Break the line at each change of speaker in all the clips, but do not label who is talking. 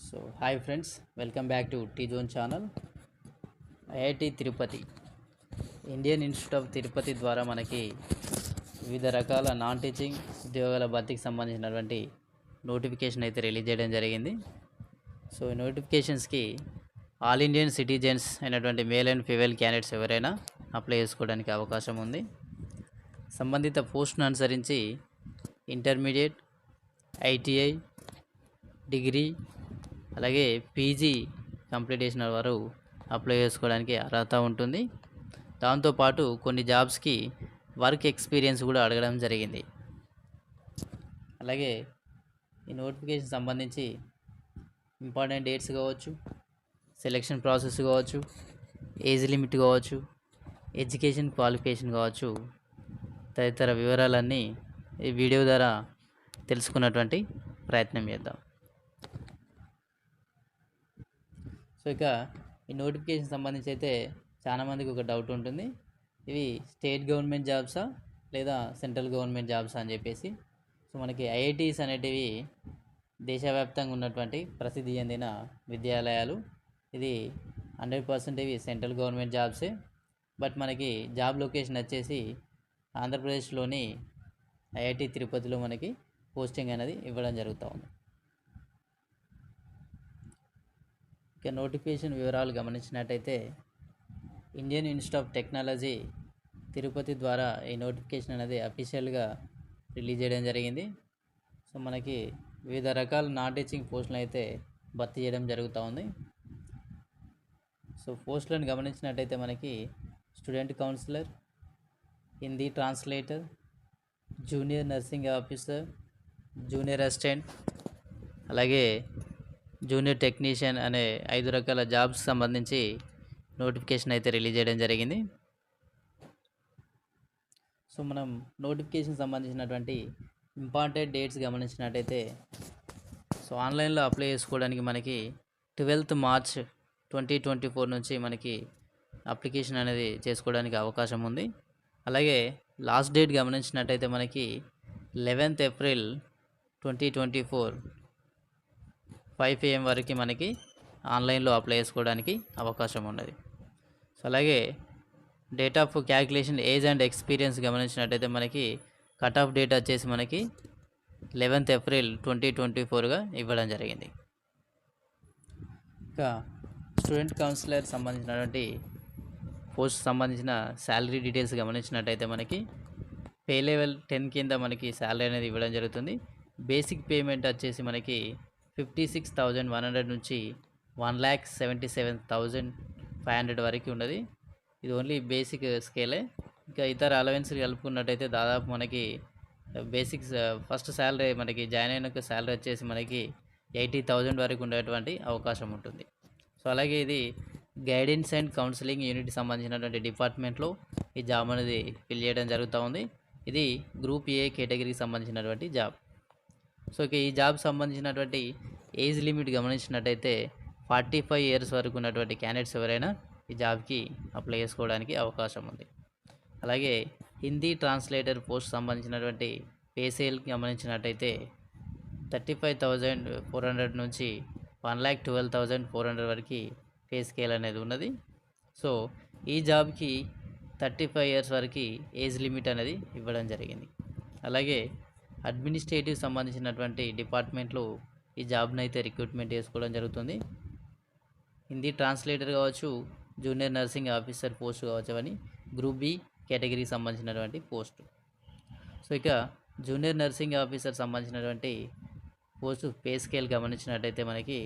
So hi friends, welcome back to tea zone channel. IIT Tirupati, Indian institute of Tirupati ద్వారా మనకి వివిధ రకాల non teaching ఉద్యోగాల భర్తీకి సంబంధించినటువంటి నోటిఫికేషన్ అయితే రిలీజ్ చేయడం జరిగింది. సో ఈ నోటిఫికేషన్స్కి ఆల్ ఇండియన్ సిటిజన్స్ అయినటువంటి మేల్ అండ్ ఫీమేల్ క్యాండిడేట్స్ ఎవరైనా అప్లై చేసుకోవడానికి అవకాశం ఉంది. సంబంధిత పోస్ట్ను అనుసరించి ఇంటర్మీడియట్, ఐటీఐ, డిగ్రీ అలాగే పీజీ కంప్లీట్ చేసిన వారు అప్లై చేసుకోవడానికి అర్హత ఉంటుంది. దాంతోపాటు కొన్ని జాబ్స్కి వర్క్ ఎక్స్పీరియన్స్ కూడా అడగడం జరిగింది. అలాగే ఈ నోటిఫికేషన్ సంబంధించి ఇంపార్టెంట్ డేట్స్ కావచ్చు, సెలెక్షన్ ప్రాసెస్ కావచ్చు, ఏజ్ లిమిట్ కావచ్చు, ఎడ్యుకేషన్ క్వాలిఫికేషన్ కావచ్చు, తదితర వివరాలన్నీ ఈ వీడియో ద్వారా తెలుసుకున్నటువంటి ప్రయత్నం చేద్దాం. సో ఇక ఈ నోటిఫికేషన్ సంబంధించి అయితే చాలామందికి ఒక డౌట్ ఉంటుంది, ఇవి స్టేట్ గవర్నమెంట్ జాబ్సా లేదా సెంట్రల్ గవర్నమెంట్ జాబ్సా అని చెప్పేసి. సో మనకి ఐఐటీస్ అనేటివి దేశవ్యాప్తంగా ఉన్నటువంటి ప్రసిద్ధి చెందిన విద్యాలయాలు. ఇది 100% ఇవి సెంట్రల్ గవర్నమెంట్ జాబ్సే. బట్ మనకి జాబ్ లొకేషన్ వచ్చేసి ఆంధ్రప్రదేశ్లోని ఐఐటి తిరుపతిలో మనకి పోస్టింగ్ అనేది ఇవ్వడం జరుగుతూ ఉంది. ఇక నోటిఫికేషన్ వివరాలు గమనించినట్టయితే Indian institute of technology Tirupati ద్వారా ఈ నోటిఫికేషన్ అనేది అఫీషియల్గా రిలీజ్ చేయడం జరిగింది. సో మనకి వివిధ రకాల నాన్ టీచింగ్ పోస్టులను అయితే భర్తీ చేయడం జరుగుతూ ఉంది. సో పోస్టులను గమనించినట్టయితే మనకి student counsellor, Hindi translator, junior nursing officer, junior assistant, అలాగే జూనియర్ టెక్నీషియన్ అనే 5 రకాల జాబ్స్ సంబంధించి నోటిఫికేషన్ అయితే రిలీజ్ చేయడం జరిగింది. సో మనం నోటిఫికేషన్ సంబంధించినటువంటి ఇంపార్టెంట్ డేట్స్ గమనించినట్టయితే సో ఆన్లైన్లో అప్లై చేసుకోవడానికి మనకి 12th March 2024 నుంచి మనకి అప్లికేషన్ అనేది చేసుకోవడానికి అవకాశం ఉంది. అలాగే లాస్ట్ డేట్ గమనించినట్టయితే మనకి 11th April 2024 5 PM వరకు మనకి ఆన్లైన్లో అప్లై చేసుకోవడానికి అవకాశం ఉన్నది. సో అలాగే date of calculation age and experience గమనించినట్టయితే మనకి కట్ ఆఫ్ డేట్ వచ్చేసి మనకి 11th April 2024గా ఇవ్వడం జరిగింది. ఇంకా స్టూడెంట్ కౌన్సిలర్ సంబంధించినటువంటి పోస్ట్ సంబంధించిన శాలరీ డీటెయిల్స్ గమనించినట్టయితే మనకి పే లెవెల్ 10 కింద మనకి శాలరీ అనేది ఇవ్వడం జరుగుతుంది. బేసిక్ పేమెంట్ వచ్చేసి మనకి 56,100 నుంచి 1,77,500 వరకు ఉన్నది. ఇది ఓన్లీ బేసిక్ స్కేలే. ఇంకా ఇతర అలవెన్స్లు కలుపుకున్నట్టయితే దాదాపు మనకి బేసిక్స్ ఫస్ట్ శాలరీ మనకి జాయిన్ అయిన శాలరీ వచ్చేసి మనకి 80,000 వరకు ఉండేటువంటి అవకాశం ఉంటుంది. సో అలాగే ఇది గైడెన్స్ అండ్ కౌన్సిలింగ్ యూనిట్కి సంబంధించినటువంటి డిపార్ట్మెంట్లో ఈ జాబ్ అనేది ఫిల్ చేయడం జరుగుతూ ఉంది. ఇది గ్రూప్ ఏ కేటగిరీకి సంబంధించినటువంటి జాబ్. సో ఇక ఈ జాబ్ సంబంధించినటువంటి ఏజ్ లిమిట్ గమనించినట్టయితే 45 years వరకు ఉన్నటువంటి క్యాండిడేట్స్ ఎవరైనా ఈ జాబ్కి అప్లై చేసుకోవడానికి అవకాశం ఉంది. అలాగే హిందీ ట్రాన్స్లేటర్ పోస్ట్ సంబంధించినటువంటి పే స్కేల్ గమనించినట్టయితే 35,400 నుంచి 1,12,400 వరకు పే స్కేల్ అనేది ఉన్నది. సో ఈ జాబ్కి 35 years వరకు ఏజ్ లిమిట్ అనేది ఇవ్వడం జరిగింది. అలాగే అడ్మినిస్ట్రేటివ్ సంబంధించినటువంటి డిపార్ట్మెంట్లో ఈ జాబ్ని అయితే రిక్రూట్మెంట్ చేసుకోవడం జరుగుతుంది. హిందీ ట్రాన్స్లేటర్ కావచ్చు, జూనియర్ నర్సింగ్ ఆఫీసర్ పోస్ట్ కావచ్చు, అవన్నీ గ్రూప్ బి కేటగిరీకి సంబంధించినటువంటి పోస్టు. సో ఇక జూనియర్ నర్సింగ్ ఆఫీసర్ సంబంధించినటువంటి పోస్టు పే స్కేల్ గమనించినట్టయితే మనకి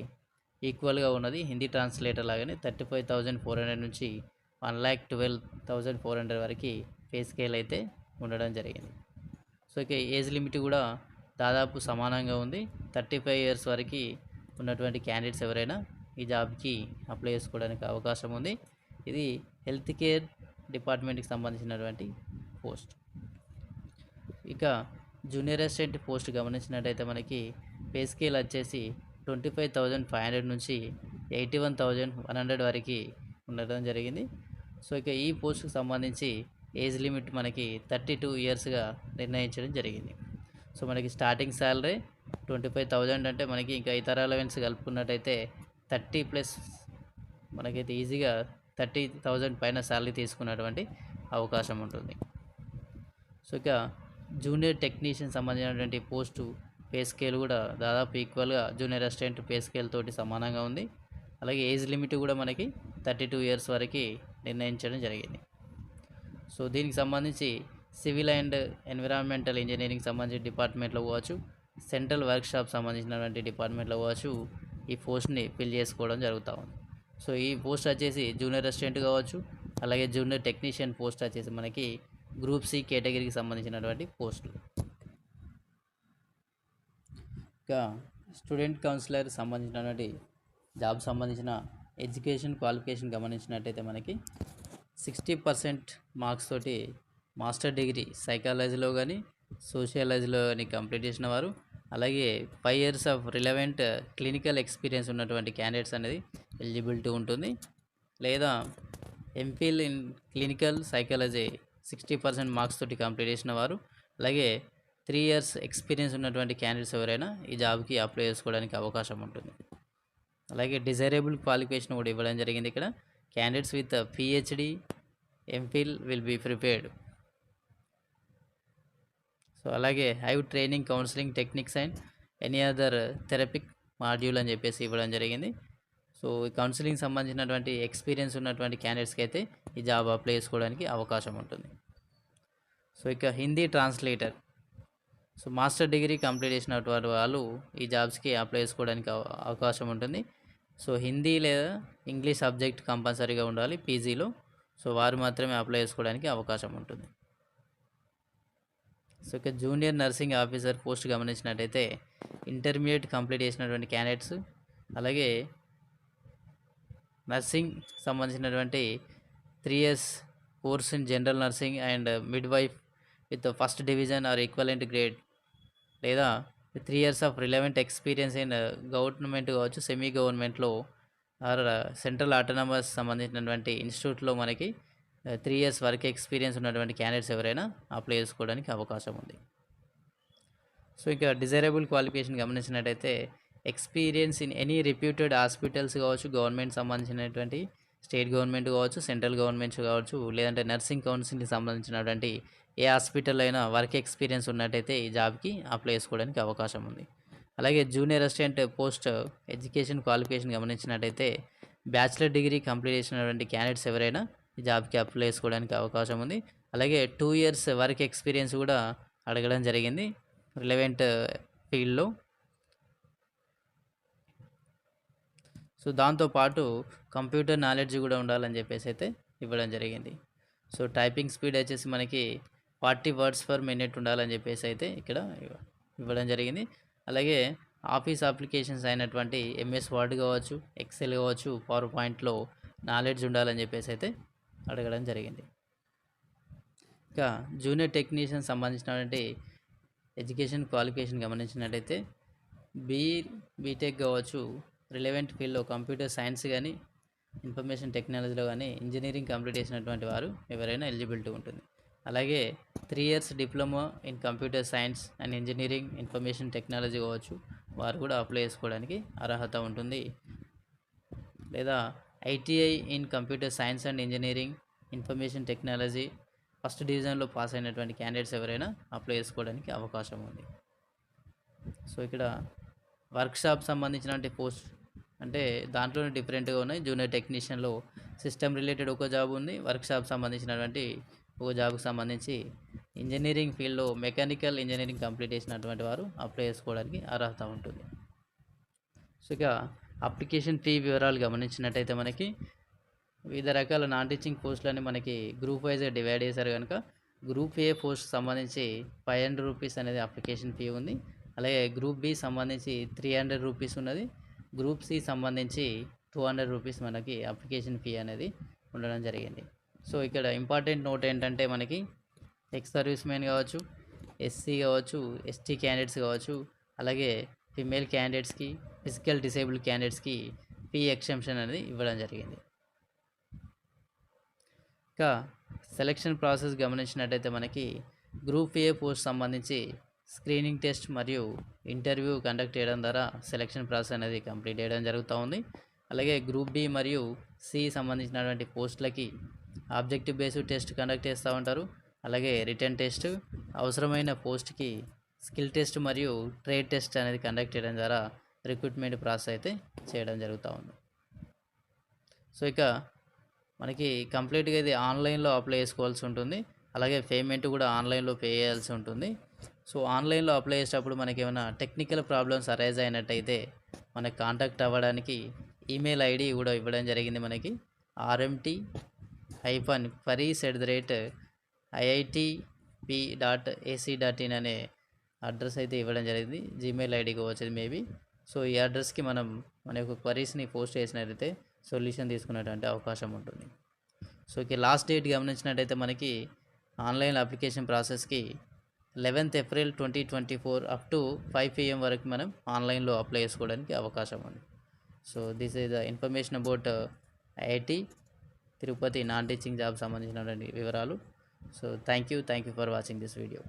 ఈక్వల్గా ఉన్నది హిందీ ట్రాన్స్లేటర్ లాగానే 35,400 నుంచి 1,12,400 వరకు పే స్కేల్ అయితే ఉండడం జరిగింది. సో ఇక ఏజ్ లిమిట్ కూడా దాదాపు సమానంగా ఉంది. 35 years వరకు ఉన్నటువంటి క్యాండిడేట్స్ ఎవరైనా ఈ జాబ్కి అప్లై చేసుకోవడానికి అవకాశం ఉంది. ఇది హెల్త్ కేర్ డిపార్ట్మెంట్కి సంబంధించినటువంటి పోస్ట్. ఇక జూనియర్ అసిస్టెంట్ పోస్ట్ గమనించినట్టయితే మనకి పే స్కేల్ వచ్చేసి 25,500 నుంచి 81,100 వరకు ఉండడం జరిగింది. సో ఇక ఈ పోస్ట్కి సంబంధించి ఏజ్ లిమిట్ మనకి 32 yearsగా నిర్ణయించడం జరిగింది. సో మనకి స్టార్టింగ్ శాలరీ 25,000 అంటే మనకి ఇంకా ఇతర అలవెన్స్ కలుపుకున్నట్టయితే 30+ మనకైతే ఈజీగా 30,000 పైన శాలరీ తీసుకున్నటువంటి అవకాశం ఉంటుంది. సో ఇక జూనియర్ టెక్నీషియన్ సంబంధించినటువంటి పోస్టు పే స్కేల్ కూడా దాదాపు ఈక్వల్గా జూనియర్ అసిస్టెంట్ పే స్కేల్ తోటి సమానంగా ఉంది. అలాగే ఏజ్ లిమిట్ కూడా మనకి 32 ఇయర్స్ వరకు నిర్ణయించడం జరిగింది. సో దీనికి సంబంధించి సివిల్ అండ్ ఎన్విరాన్మెంటల్ ఇంజనీరింగ్ సంబంధించిన డిపార్ట్మెంట్లో పోవచ్చు, సెంట్రల్ వర్క్షాప్ సంబంధించినటువంటి డిపార్ట్మెంట్లో పోవచ్చు ఈ పోస్ట్ని ఫిల్ చేసుకోవడం జరుగుతూ ఉంది. సో ఈ పోస్ట్ వచ్చేసి జూనియర్ అసిస్టెంట్ కావచ్చు, అలాగే జూనియర్ టెక్నీషియన్ పోస్ట్ వచ్చేసి మనకి గ్రూప్ సి కేటగిరీకి సంబంధించినటువంటి పోస్టులు. ఇంకా స్టూడెంట్ కౌన్సిలర్ సంబంధించినటువంటి జాబ్ సంబంధించిన ఎడ్యుకేషన్ క్వాలిఫికేషన్ గమనించినట్టయితే మనకి 60% మార్క్స్ తోటి మాస్టర్ డిగ్రీ సైకాలజీలో కానీ సోషియాలజీలో కానీ కంప్లీట్ చేసిన వారు, అలాగే 5 years of relevant clinical experience ఉన్నటువంటి క్యాండిడేట్స్ అనేది ఎలిజిబిలిటీ ఉంటుంది. లేదా MPhil in clinical psychology 60% marks తోటి కంప్లీట్ చేసిన వారు, అలాగే 3 years ఎక్స్పీరియన్స్ ఉన్నటువంటి క్యాండిడేట్స్ ఎవరైనా ఈ జాబ్కి అప్లై చేసుకోవడానికి అవకాశం ఉంటుంది. అలాగే డిజైరబుల్ క్వాలిఫికేషన్ కూడా ఇవ్వడం జరిగింది. ఇక్కడ candidates with PhD MPhil will be prepared. So అలాగే have training counselling techniques and any other therapeutic module అని చెప్పేసి ఇవ్వడం జరిగింది. సో ఈ కౌన్సిలింగ్ సంబంధించినటువంటి ఎక్స్పీరియన్స్ ఉన్నటువంటి క్యాండిడేట్స్కి అయితే ఈ జాబ్ అప్లై చేసుకోవడానికి అవకాశం ఉంటుంది. సో ఇక Hindi translator, so master degree complete చేసినటువంటి వాళ్ళు ఈ జాబ్స్కి అప్లై చేసుకోవడానికి అవకాశం ఉంటుంది. సో హిందీ లేదా ఇంగ్లీష్ సబ్జెక్ట్ కంపల్సరీగా ఉండాలి పీజీలో. సో వారు మాత్రమే అప్లై చేసుకోవడానికి అవకాశం ఉంటుంది. సో ఇక జూనియర్ నర్సింగ్ ఆఫీసర్ పోస్ట్ గమనించినట్టయితే ఇంటర్మీడియట్ కంప్లీట్ చేసినటువంటి క్యాండిడేట్స్, అలాగే నర్సింగ్ సంబంధించినటువంటి 3 years course in general nursing and mid wife with first division are equivalent grade, లేదా 3 years of relevant experience in government కావచ్చు, సెమీ గవర్నమెంట్లో ఆర్ సెంట్రల్ ఆటోనమస్ సంబంధించినటువంటి ఇన్స్టిట్యూట్లో మనకి 3 years వర్క్ ఎక్స్పీరియన్స్ ఉన్నటువంటి క్యాండిడేట్స్ ఎవరైనా అప్లై చేసుకోవడానికి అవకాశం ఉంది. సో ఇక డిజైరబుల్ క్వాలిఫికేషన్ గమనించినట్టయితే experience in any reputed hospitals కావచ్చు, గవర్నమెంట్ సంబంధించినటువంటి స్టేట్ గవర్నమెంట్ కావచ్చు, సెంట్రల్ గవర్నమెంట్స్ కావచ్చు, లేదంటే నర్సింగ్ కౌన్సిల్కి సంబంధించినటువంటి ఏ హాస్పిటల్ అయినా వర్క్ ఎక్స్పీరియన్స్ ఉన్నట్టయితే ఈ జాబ్కి అప్లై చేసుకోవడానికి అవకాశం ఉంది. అలాగే junior assistant post education qualification గమనించినట్టయితే బ్యాచిలర్ డిగ్రీ కంప్లీట్ చేసినటువంటి క్యాండిడేట్స్ ఎవరైనా ఈ జాబ్కి అప్లై చేసుకోవడానికి అవకాశం ఉంది. అలాగే 2 years వర్క్ ఎక్స్పీరియన్స్ కూడా అడగడం జరిగింది రిలవెంట్ ఫీల్డ్లో. సో దాంతోపాటు కంప్యూటర్ నాలెడ్జ్ కూడా ఉండాలని చెప్పేసి అయితే ఇవ్వడం జరిగింది. సో టైపింగ్ స్పీడ్ వచ్చేసి మనకి 40 words per minute ఉండాలని చెప్పేసి అయితే ఇక్కడ ఇవ్వడం జరిగింది. అలాగే ఆఫీస్ అప్లికేషన్స్ అయినటువంటి ఎంఎస్ వర్డ్ కావచ్చు, ఎక్సెల్ కావచ్చు, పవర్ పాయింట్లో నాలెడ్జ్ ఉండాలని చెప్పేసి అయితే అడగడం జరిగింది. ఇంకా జూనియర్ టెక్నీషియన్ సంబంధించినటువంటి ఎడ్యుకేషన్ క్వాలిఫికేషన్ గమనించినట్టయితే బీటెక్ కావచ్చు, రిలవెంట్ ఫీల్డ్లో కంప్యూటర్ సైన్స్ కానీ ఇన్ఫర్మేషన్ టెక్నాలజీలో కానీ ఇంజనీరింగ్ కంప్లీట్ చేసినటువంటి వారు ఎవరైనా ఎలిజిబిలిటీ ఉంటుంది. అలాగే 3 years diploma in computer science and engineering information technology కావచ్చు, వారు కూడా అప్లై చేసుకోవడానికి అర్హత ఉంటుంది. లేదా ITI in computer science and engineering information technology first డివిజన్లో పాస్ అయినటువంటి క్యాండిడేట్స్ ఎవరైనా అప్లై చేసుకోవడానికి అవకాశం ఉంది. సో ఇక్కడ వర్క్షాప్ సంబంధించినటువంటి పోస్ట్ అంటే దాంట్లోనే డిఫరెంట్గా ఉన్నాయి. జూనియర్ టెక్నీషియన్లో సిస్టమ్ రిలేటెడ్ ఒక జాబ్ ఉంది, వర్క్షాప్ సంబంధించినటువంటి ఒక జాబ్కి సంబంధించి ఇంజనీరింగ్ ఫీల్డ్లో మెకానికల్ ఇంజనీరింగ్ కంప్లీట్ చేసినటువంటి వారు అప్లై చేసుకోవడానికి అర్హత ఉంటుంది. సో ఇక అప్లికేషన్ ఫీ వివరాలు గమనించినట్టయితే మనకి వివిధ రకాల నాన్ టీచింగ్ పోస్టులని మనకి గ్రూప్ వైజ్గా డివైడ్ చేశారు కనుక గ్రూప్ ఏ పోస్ట్ సంబంధించి 500 రూపీస్ అనేది అప్లికేషన్ ఫీ ఉంది. అలాగే గ్రూప్ బి సంబంధించి 300 రూపీస్ ఉన్నది. గ్రూప్ సి సంబంధించి 200 రూపీస్ మనకి అప్లికేషన్ ఫీ అనేది ఉండడం జరిగింది. సో ఇక్కడ ఇంపార్టెంట్ నోట్ ఏంటంటే మనకి ఎక్స్ సర్వీస్ మెన్ కావచ్చు, ఎస్సీ కావచ్చు, ఎస్టీ క్యాండిడేట్స్ కావచ్చు, అలాగే ఫిమేల్ క్యాండిడేట్స్కి, ఫిజికల్ డిసేబుల్డ్ క్యాండిడేట్స్కి ఫీ ఎక్సెంప్షన్ అనేది ఇవ్వడం జరిగింది. ఇంకా సెలక్షన్ ప్రాసెస్ గమనించినట్టయితే మనకి గ్రూప్ ఏ పోస్ట్ సంబంధించి స్క్రీనింగ్ టెస్ట్ మరియు ఇంటర్వ్యూ కండక్ట్ చేయడం ద్వారా సెలక్షన్ ప్రాసెస్ అనేది కంప్లీట్ చేయడం జరుగుతూ ఉంది. అలాగే గ్రూప్ బి మరియు సి సంబంధించినటువంటి పోస్టులకి ఆబ్జెక్టివ్ బేస్డ్ టెస్ట్ కండక్ట్ చేస్తూ ఉంటారు. అలాగే రిటర్న్ టెస్ట్, అవసరమైన పోస్ట్కి స్కిల్ టెస్ట్ మరియు ట్రేడ్ టెస్ట్ అనేది కండక్ట్ చేయడం ద్వారా రిక్రూట్మెంట్ ప్రాసెస్ అయితే చేయడం జరుగుతూ ఉంది. సో ఇక మనకి కంప్లీట్గా ఇది ఆన్లైన్లో అప్లై చేసుకోవాల్సి ఉంటుంది. అలాగే పేమెంట్ కూడా ఆన్లైన్లో పే చేయాల్సి ఉంటుంది. సో ఆన్లైన్లో అప్లై చేసేటప్పుడు మనకి ఏమైనా టెక్నికల్ ప్రాబ్లమ్స్ అరైజ్ అయినట్టయితే మనకి కాంటాక్ట్ అవ్వడానికి ఈమెయిల్ ఐడి కూడా ఇవ్వడం జరిగింది. మనకి rmt-queries@iitp.ac.in అనే అడ్రస్ అయితే ఇవ్వడం జరిగింది. జీమెయిల్ ఐడికి వచ్చేది మేబీ. సో ఈ అడ్రస్కి మనం మన యొక్క క్వరీస్ని పోస్ట్ చేసినట్లయితే సొల్యూషన్ తీసుకునేటువంటి అవకాశం ఉంటుంది. సో ఇక లాస్ట్ డేట్ గమనించినట్టయితే మనకి ఆన్లైన్ అప్లికేషన్ ప్రాసెస్కి 11th April 2024 up to 5 PM వరకు మనం ఆన్లైన్లో అప్లై చేసుకోవడానికి అవకాశం ఉంది. So this is the information about IIT Tirupati non teaching job సంబంధించినటువంటి వివరాలు. So thank you for watching this video.